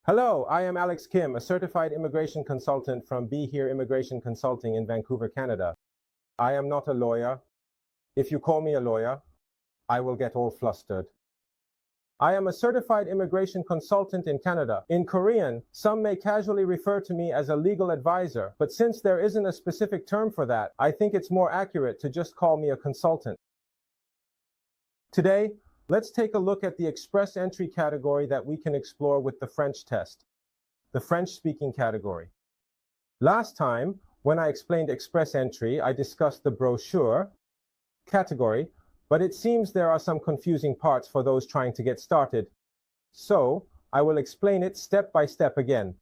Hello, I am Alex Kim, a certified immigration consultant from BeHERE Immigration Consulting in Vancouver, Canada. I am not a lawyer. If you call me a lawyer, I will get all flustered. I am a certified immigration consultant in Canada. In Korean, some may casually refer to me as a legal advisor, but since there isn't a specific term for that, I think it's more accurate to just call me a consultant. Today, let's take a look at the express entry category that we can explore with the French test, the French-speaking category. Last time, when I explained express entry, I discussed the brochure category, but it seems there are some confusing parts for those trying to get started. So, I will explain it step by step again.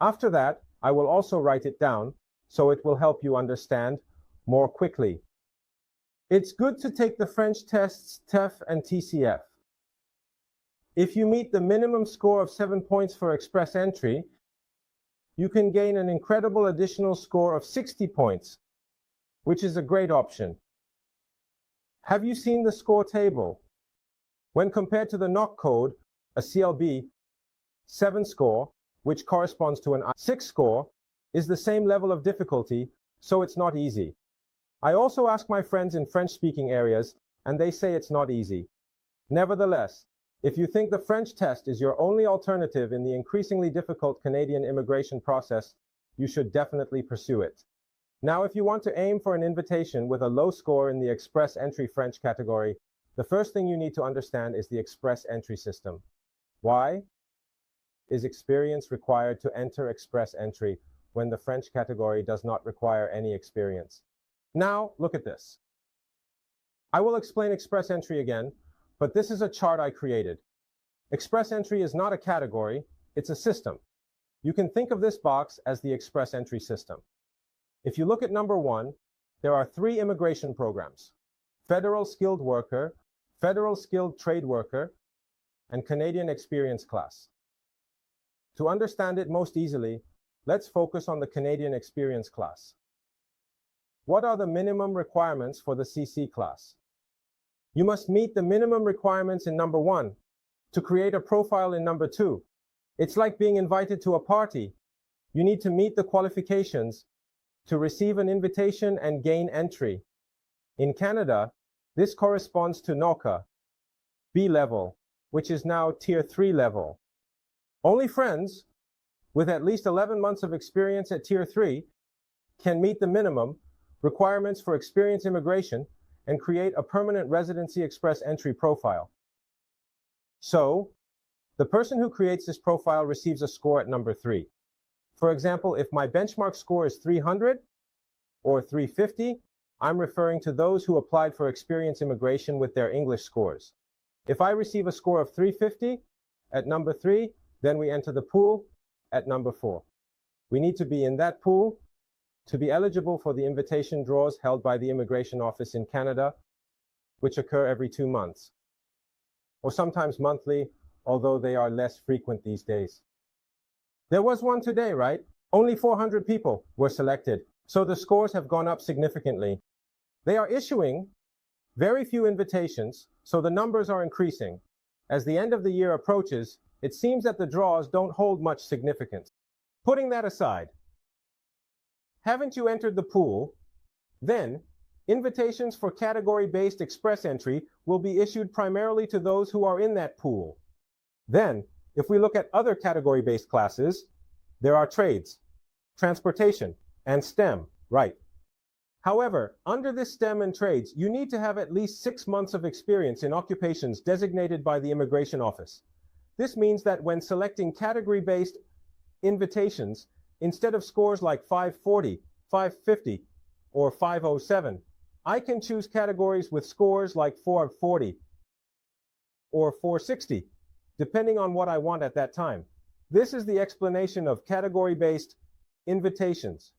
After that, I will also write it down, so it will help you understand more quickly. It's good to take the French tests TEF and TCF. If you meet the minimum score of 7 points for express entry, you can gain an incredible additional score of 60 points, which is a great option. Have you seen the score table? When compared to the NOC code, a CLB 7 score, which corresponds to an I6 score, is the same level of difficulty, so it's not easy. I also ask my friends in French-speaking areas, and they say it's not easy. Nevertheless, if you think the French test is your only alternative in the increasingly difficult Canadian immigration process, you should definitely pursue it. Now, if you want to aim for an invitation with a low score in the express entry French category, the first thing you need to understand is the express entry system. Why is experience required to enter express entry when the French category does not require any experience? Now, look at this. I will explain express entry again, but this is a chart I created. Express entry is not a category, it's a system. You can think of this box as the express entry system. If you look at number 1, there are 3 immigration programs: Federal Skilled Worker, Federal Skilled Trade Worker, and Canadian Experience Class. To understand it most easily, let's focus on the Canadian Experience Class. What are the minimum requirements for the CC class? You must meet the minimum requirements in number 1 to create a profile in number 2. It's like being invited to a party. You need to meet the qualifications to receive an invitation and gain entry. In Canada, this corresponds to NOCA B level, which is now Tier 3 level. Only friends with at least 11 months of experience at Tier 3 can meet the minimum requirements for experience immigration and create a permanent residency express entry profile. So, the person who creates this profile receives a score at number 3. For example, if my benchmark score is 300 or 350, I'm referring to those who applied for experience immigration with their English scores. If I receive a score of 350 at number 3, then we enter the pool at number 4. We need to be in that pool to be eligible for the invitation draws held by the Immigration Office in Canada, which occur every 2 months, or sometimes monthly, although they are less frequent these days. There was one today, right? Only 400 people were selected, so the scores have gone up significantly. They are issuing very few invitations, so the numbers are increasing. As the end of the year approaches, it seems that the draws don't hold much significance. Putting that aside, haven't you entered the pool? Then, invitations for category-based express entry will be issued primarily to those who are in that pool. Then, if we look at other category-based classes, there are trades, transportation, and STEM, right? However, under this STEM and trades, you need to have at least 6 months of experience in occupations designated by the Immigration Office. This means that when selecting category-based invitations, instead of scores like 540, 550, or 507, I can choose categories with scores like 440 or 460, depending on what I want at that time. This is the explanation of category-based invitations.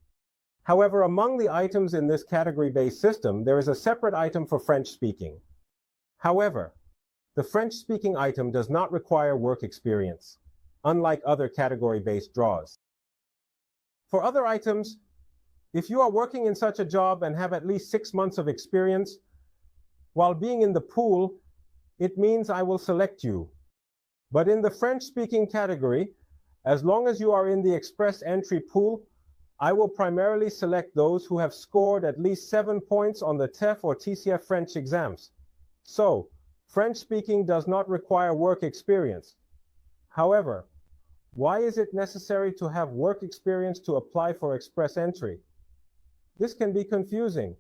However, among the items in this category-based system, there is a separate item for French-speaking. However, the French-speaking item does not require work experience, unlike other category-based draws. For other items, if you are working in such a job and have at least 6 months of experience, while being in the pool, it means I will select you. But in the French-speaking category, as long as you are in the express entry pool, I will primarily select those who have scored at least 7 points on the TEF or TCF French exams. So, French speaking does not require work experience. However, why is it necessary to have work experience to apply for express entry? This can be confusing.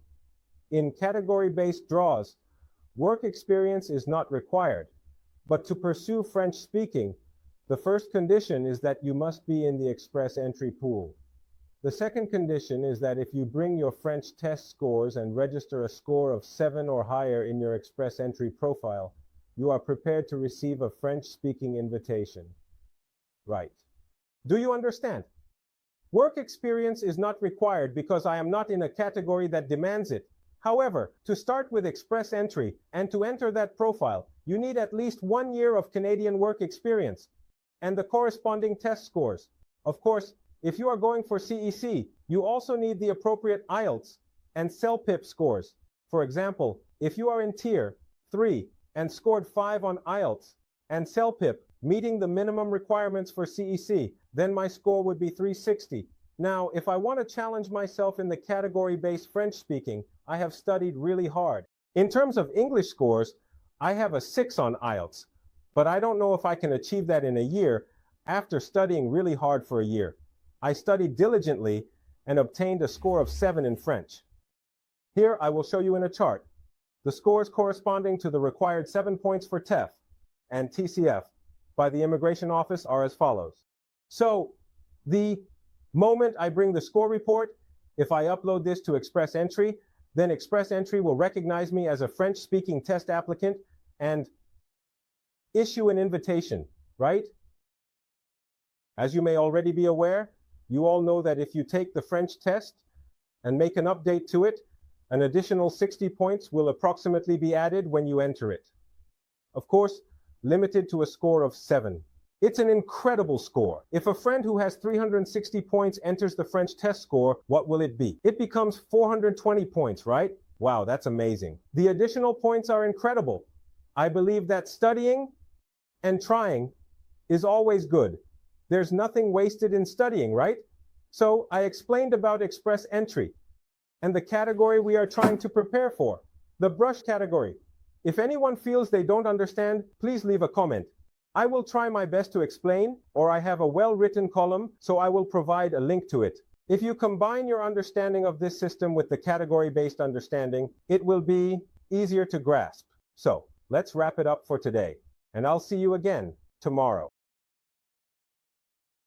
In category-based draws, work experience is not required. But to pursue French speaking, the first condition is that you must be in the express entry pool. The second condition is that if you bring your French test scores and register a score of 7 or higher in your express entry profile, you are prepared to receive a French-speaking invitation. Right. Do you understand? Work experience is not required because I am not in a category that demands it. However, to start with express entry and to enter that profile, you need at least 1 year of Canadian work experience and the corresponding test scores. Of course, if you are going for CEC, you also need the appropriate IELTS and CELPIP scores. For example, if you are in Tier 3 and scored 5 on IELTS and CELPIP, meeting the minimum requirements for CEC, then my score would be 360. Now, if I want to challenge myself in the category-based French speaking, I have studied really hard. In terms of English scores, I have a 6 on IELTS, but I don't know if I can achieve that in a year after studying really hard for a year. I studied diligently and obtained a score of 7 in French. Here I will show you in a chart. The scores corresponding to the required 7 points for TEF and TCF by the Immigration Office are as follows. So, the moment I bring the score report, if I upload this to Express Entry, then Express Entry will recognize me as a French-speaking test applicant and issue an invitation, right? As you may already be aware, you all know that if you take the French test and make an update to it, an additional 60 points will approximately be added when you enter it. Of course, limited to a score of 7. It's an incredible score. If a friend who has 360 points enters the French test score, what will it be? It becomes 420 points, right? Wow, that's amazing. The additional points are incredible. I believe that studying and trying is always good. There's nothing wasted in studying, right? So I explained about express entry and the category we are trying to prepare for, the brush category. If anyone feels they don't understand, please leave a comment. I will try my best to explain, or I have a well-written column, so I will provide a link to it. If you combine your understanding of this system with the category-based understanding, it will be easier to grasp. So, let's wrap it up for today, and I'll see you again tomorrow.